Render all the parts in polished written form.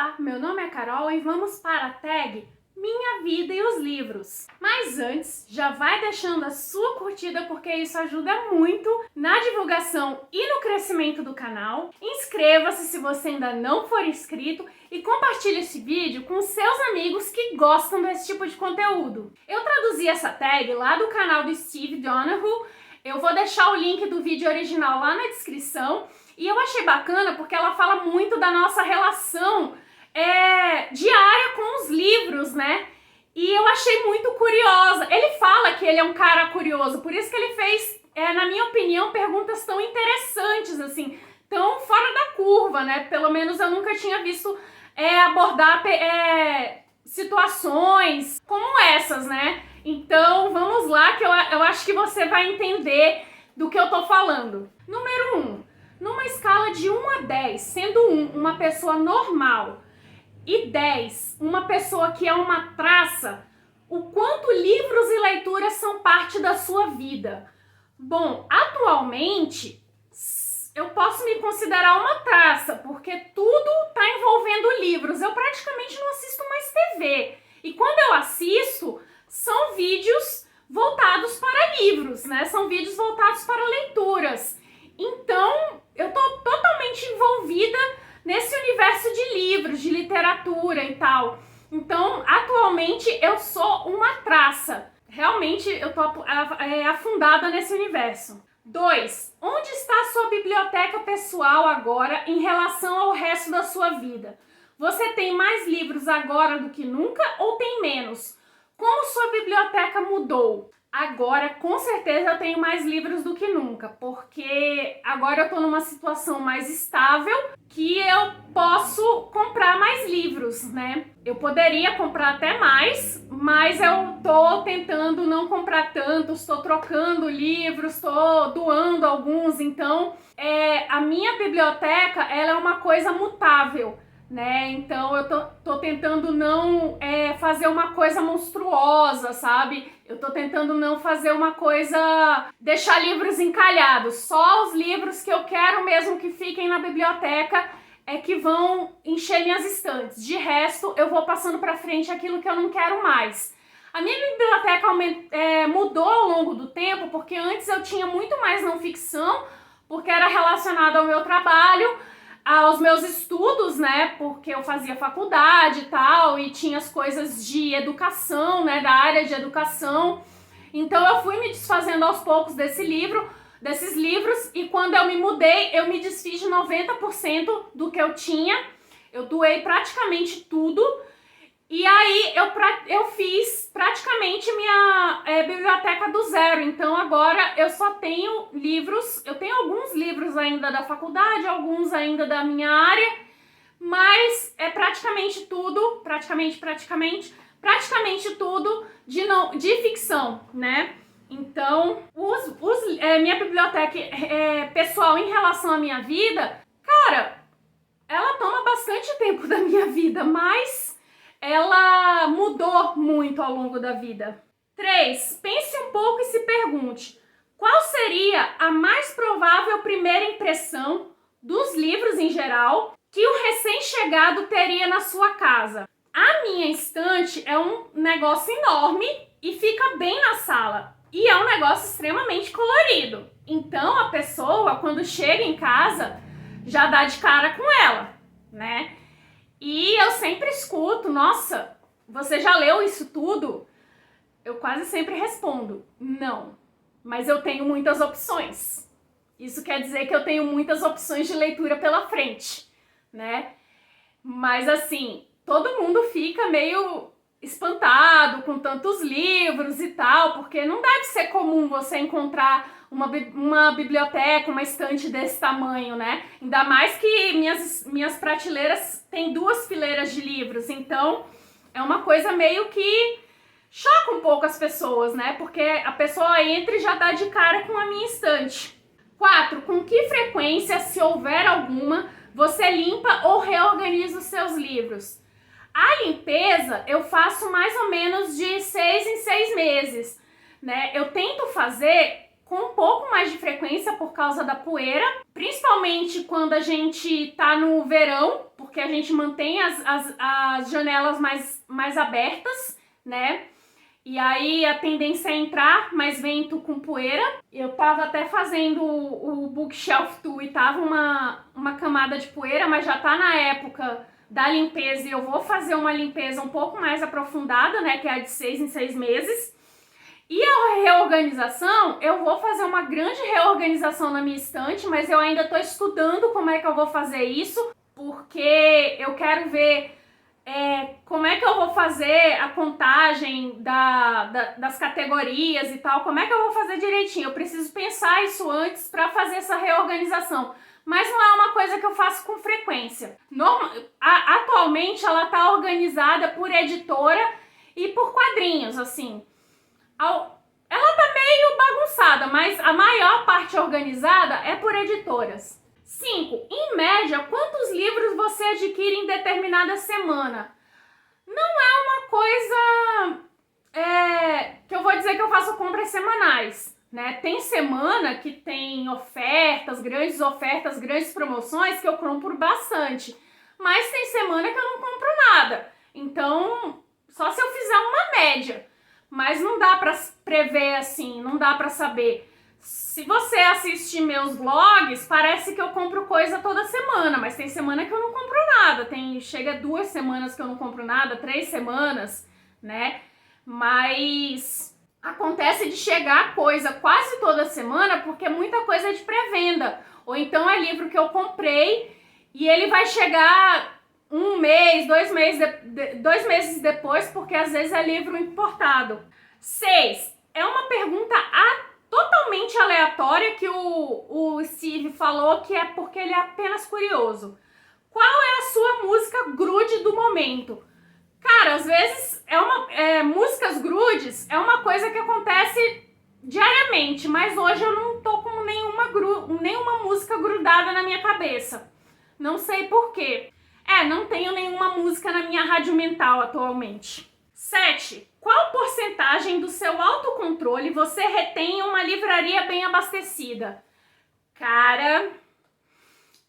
Olá, meu nome é Carol e vamos para a tag Minha Vida e os Livros. Mas antes, já vai deixando a sua curtida porque isso ajuda muito na divulgação e no crescimento do canal. Inscreva-se se você ainda não for inscrito e compartilhe esse vídeo com seus amigos que gostam desse tipo de conteúdo. Eu traduzi essa tag lá do canal do Steve Donoghue. Eu vou deixar o link do vídeo original lá na descrição. E eu achei bacana porque ela fala muito da nossa relação diária com os livros, né? E eu achei muito curiosa. Ele fala que ele é um cara curioso, por isso que ele fez, na minha opinião, perguntas tão interessantes, assim, tão fora da curva, né? Pelo menos eu nunca tinha visto abordar situações como essas, né? Então vamos lá que eu acho que você vai entender do que eu tô falando. Número 1. Numa escala de 1 a 10, sendo 1 uma pessoa normal e 10 uma pessoa que é uma traça, o quanto livros e leituras são parte da sua vida? Bom, atualmente eu posso me considerar uma traça, porque tudo está envolvendo livros. Eu praticamente não assisto mais TV. E quando eu assisto, são vídeos voltados para livros, né? São vídeos voltados para leituras. Então, eu tô totalmente envolvida nesse universo de livros, de literatura e tal. Então, atualmente, eu sou uma traça. Realmente, eu tô afundada nesse universo. 2. Onde está a sua biblioteca pessoal agora em relação ao resto da sua vida? Você tem mais livros agora do que nunca ou tem menos? Como sua biblioteca mudou? Agora, com certeza, eu tenho mais livros do que nunca, porque agora eu tô numa situação mais estável que eu posso comprar mais livros, né? Eu poderia comprar até mais, mas eu tô tentando não comprar tantos, tô trocando livros, tô doando alguns, então a minha biblioteca, ela é uma coisa mutável, né? Então eu tô tentando não fazer uma coisa monstruosa, sabe? Eu tô tentando não fazer uma coisa, deixar livros encalhados. Só os livros que eu quero mesmo que fiquem na biblioteca que vão encher minhas estantes. De resto, eu vou passando pra frente aquilo que eu não quero mais. A minha biblioteca mudou ao longo do tempo, porque antes eu tinha muito mais não ficção, porque era relacionado ao meu trabalho, aos meus estudos, né, porque eu fazia faculdade e tal, e tinha as coisas de educação, né, da área de educação. Então eu fui me desfazendo aos poucos desses livros, e quando eu me mudei, eu me desfiz de 90% do que eu tinha. Eu doei praticamente tudo, e aí eu fiz praticamente minha biblioteca do zero. Então agora eu só tenho livros, eu tenho alguns livros ainda da faculdade, alguns ainda da minha área, mas é praticamente tudo, praticamente tudo de ficção, né? Então, minha biblioteca pessoal em relação à minha vida, cara, ela toma bastante tempo da minha vida, mas ela mudou muito ao longo da vida. 3. Pense um pouco e se pergunte, qual seria a mais provável primeira impressão dos livros em geral que o recém-chegado teria na sua casa? A minha estante é um negócio enorme e fica bem na sala. E é um negócio extremamente colorido. Então a pessoa, quando chega em casa, já dá de cara com ela, né? E eu sempre escuto, nossa, você já leu isso tudo? Eu quase sempre respondo, não, mas eu tenho muitas opções. Isso quer dizer que eu tenho muitas opções de leitura pela frente, né? Mas assim, todo mundo fica meio espantado com tantos livros e tal, porque não deve ser comum você encontrar uma biblioteca, uma estante desse tamanho, né? Ainda mais que minhas prateleiras têm 2 fileiras de livros, então é uma coisa meio que choca um pouco as pessoas, né? Porque a pessoa entra e já dá de cara com a minha estante. 4. Com que frequência, se houver alguma, você limpa ou reorganiza os seus livros? A limpeza eu faço mais ou menos de 6 em 6 meses, né? Eu tento fazer com um pouco mais de frequência por causa da poeira, principalmente quando a gente tá no verão, porque a gente mantém as janelas mais abertas, né? E aí a tendência é entrar mais vento com poeira. Eu tava até fazendo o bookshelf tour e tava uma camada de poeira, mas já tá na época da limpeza e eu vou fazer uma limpeza um pouco mais aprofundada, né? Que é a de 6 em 6 meses. E a reorganização, eu vou fazer uma grande reorganização na minha estante, mas eu ainda tô estudando como é que eu vou fazer isso, porque eu quero ver como é que eu vou fazer a contagem das categorias e tal, como é que eu vou fazer direitinho. Eu preciso pensar isso antes para fazer essa reorganização. Mas não é uma coisa que eu faço com frequência. Atualmente ela tá organizada por editora e por quadrinhos, assim. Ela tá meio bagunçada, mas a maior parte organizada é por editoras. 5. Em média, quantos livros você adquire em determinada semana? Não é uma coisa que eu vou dizer que eu faço compras semanais, né? Tem semana que tem ofertas, grandes promoções que eu compro bastante. Mas tem semana que eu não compro nada. Então, só se eu fizer uma média. Mas não dá pra prever assim, não dá pra saber. Se você assiste meus vlogs, parece que eu compro coisa toda semana, mas tem semana que eu não compro nada. Chega 2 semanas que eu não compro nada, 3 semanas, né? Mas acontece de chegar coisa quase toda semana, porque muita coisa é de pré-venda. Ou então é livro que eu comprei e ele vai chegar 1 mês, 2 meses depois, porque às vezes é livro importado. 6. É uma pergunta totalmente aleatória que o Steve falou, que é porque ele é apenas curioso. Qual é a sua música grude do momento? Cara, às vezes músicas grudes é uma coisa que acontece diariamente, mas hoje eu não tô com nenhuma música grudada na minha cabeça. Não sei por quê. Não tenho nenhuma música na minha rádio mental atualmente. 7. Qual porcentagem do seu autocontrole você retém em uma livraria bem abastecida? Cara,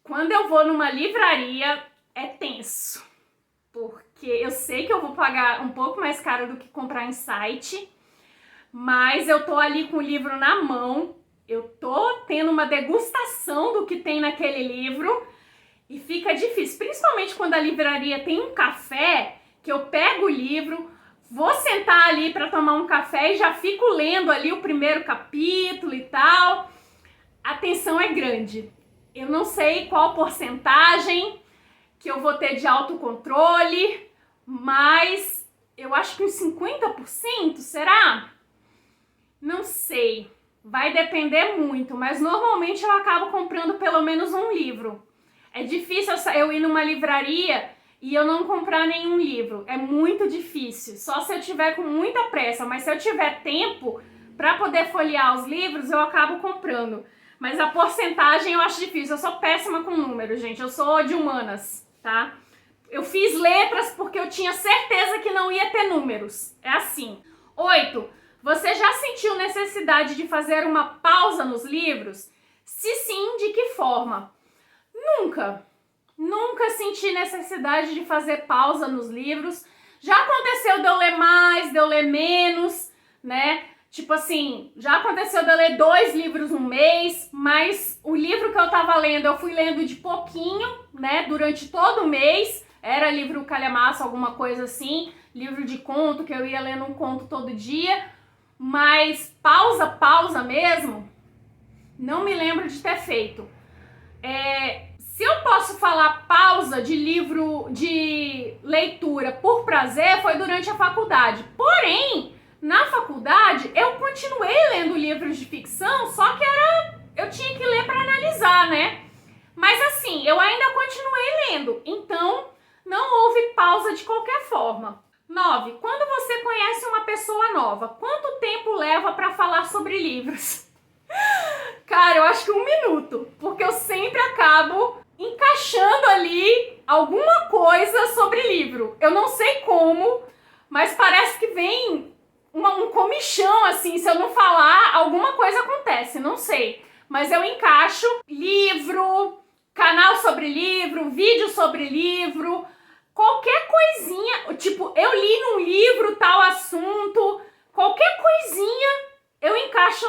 quando eu vou numa livraria é tenso. Porque eu sei que eu vou pagar um pouco mais caro do que comprar em site, mas eu tô ali com o livro na mão, eu tô tendo uma degustação do que tem naquele livro e fica difícil, principalmente quando a livraria tem um café, que eu pego o livro, vou sentar ali para tomar um café e já fico lendo ali o primeiro capítulo e tal. A tensão é grande. Eu não sei qual porcentagem que eu vou ter de autocontrole, mas eu acho que uns 50%, será? Não sei. Vai depender muito, mas normalmente eu acabo comprando pelo menos um livro. É difícil eu ir numa livraria e eu não comprar nenhum livro. É muito difícil. Só se eu tiver com muita pressa. Mas se eu tiver tempo para poder folhear os livros, eu acabo comprando. Mas a porcentagem eu acho difícil. Eu sou péssima com números, gente. Eu sou de humanas, tá? Eu fiz letras porque eu tinha certeza que não ia ter números. É assim. 8. Você já sentiu necessidade de fazer uma pausa nos livros? Se sim, de que forma? Nunca senti necessidade de fazer pausa nos livros. Já aconteceu de eu ler mais, de eu ler menos, né? Tipo assim, já aconteceu de eu ler 2 livros no mês, mas o livro que eu tava lendo, eu fui lendo de pouquinho, né? Durante todo o mês. Era livro calhamaço, alguma coisa assim. Livro de conto, que eu ia lendo um conto todo dia. Mas pausa mesmo, não me lembro de ter feito. Se eu posso falar pausa de livro de leitura por prazer, foi durante a faculdade. Porém, na faculdade, eu continuei lendo livros de ficção, só que eu tinha que ler para analisar, né? Mas assim, eu ainda continuei lendo, então não houve pausa de qualquer forma. 9. Quando você conhece uma pessoa nova, quanto tempo leva para falar sobre livros? Cara, eu acho que 1 minuto, porque eu sempre acabo encaixando ali alguma coisa sobre livro. Eu não sei como, mas parece que vem um comichão, assim, se eu não falar, alguma coisa acontece, não sei. Mas eu encaixo livro, canal sobre livro, vídeo sobre livro, qualquer coisinha, tipo, eu li num livro tal assunto, qualquer coisinha eu encaixo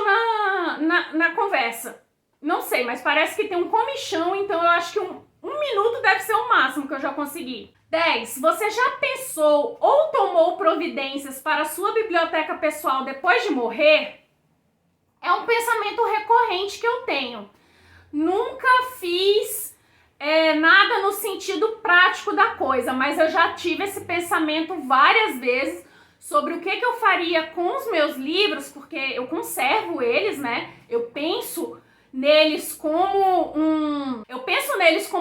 na conversa. Não sei, mas parece que tem um comichão, então eu acho que um minuto deve ser o máximo que eu já consegui. 10. Você já pensou ou tomou providências para a sua biblioteca pessoal depois de morrer? É um pensamento recorrente que eu tenho. Nunca fiz nada no sentido prático da coisa, mas eu já tive esse pensamento várias vezes sobre o que eu faria com os meus livros, porque eu conservo eles, né? Eu penso neles como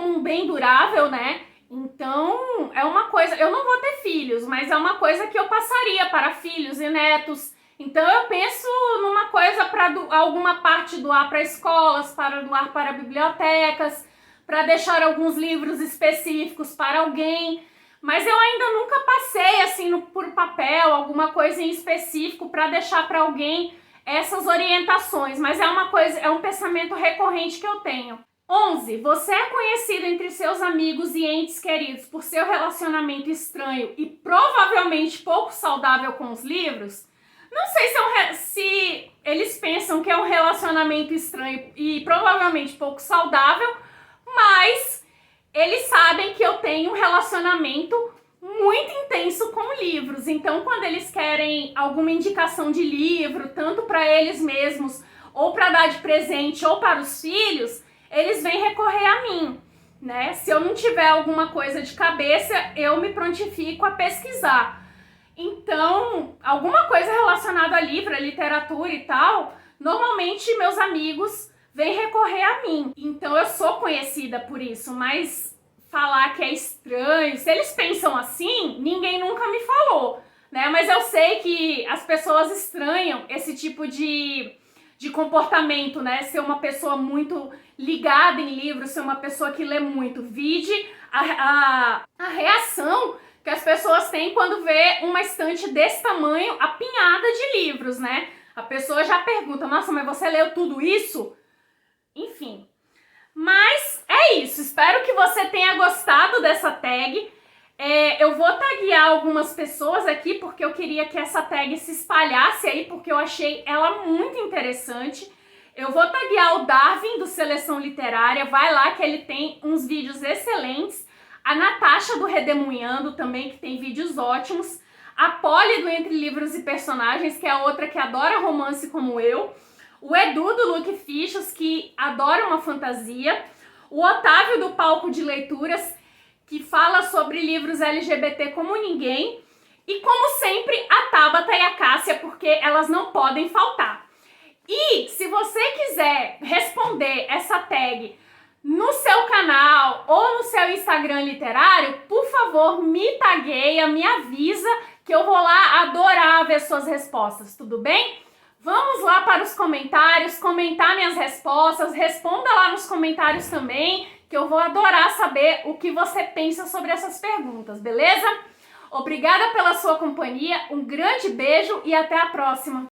um bem durável, né? Então, é uma coisa, eu não vou ter filhos, mas é uma coisa que eu passaria para filhos e netos. Então, eu penso numa coisa para alguma parte doar para escolas, para doar para bibliotecas, para deixar alguns livros específicos para alguém. Mas eu ainda nunca passei assim por papel, alguma coisa em específico para deixar para alguém essas orientações, mas é um pensamento recorrente que eu tenho. 11. Você é conhecido entre seus amigos e entes queridos por seu relacionamento estranho e provavelmente pouco saudável com os livros? Não sei se eles pensam que é um relacionamento estranho e provavelmente pouco saudável, mas eles sabem que eu tenho um relacionamento muito intenso com livros. Então, quando eles querem alguma indicação de livro, tanto para eles mesmos, ou para dar de presente, ou para os filhos, eles vêm recorrer a mim, né? Se eu não tiver alguma coisa de cabeça, eu me prontifico a pesquisar. Então, alguma coisa relacionada a livro, a literatura e tal, normalmente meus amigos vêm recorrer a mim. Então, eu sou conhecida por isso, mas falar que é estranho, se eles pensam assim, ninguém nunca me falou, né? Mas eu sei que as pessoas estranham esse tipo de comportamento, né? Ser uma pessoa muito ligada em livros, ser uma pessoa que lê muito. Vide a reação que as pessoas têm quando vê uma estante desse tamanho apinhada de livros, né? A pessoa já pergunta, nossa, mas você leu tudo isso? Enfim. Mas é isso, espero que você tenha gostado dessa tag. Eu vou taguear algumas pessoas aqui, porque eu queria que essa tag se espalhasse aí, porque eu achei ela muito interessante. Eu vou taguear o Darwin, do Seleção Literária, vai lá que ele tem uns vídeos excelentes. A Natasha, do Redemunhando, também, que tem vídeos ótimos. A Polly, do Entre Livros e Personagens, que é outra que adora romance como eu. O Edu, do Luke Fichos, que adora uma fantasia. O Otávio, do Palco de Leituras, que fala sobre livros LGBT como ninguém. E, como sempre, a Tabata e a Cássia, porque elas não podem faltar. E, se você quiser responder essa tag no seu canal ou no seu Instagram literário, por favor, me tagueia, me avisa, que eu vou lá adorar ver suas respostas, tudo bem? Vamos lá para os comentários, comentar minhas respostas, responda lá nos comentários também, que eu vou adorar saber o que você pensa sobre essas perguntas, beleza? Obrigada pela sua companhia, um grande beijo e até a próxima!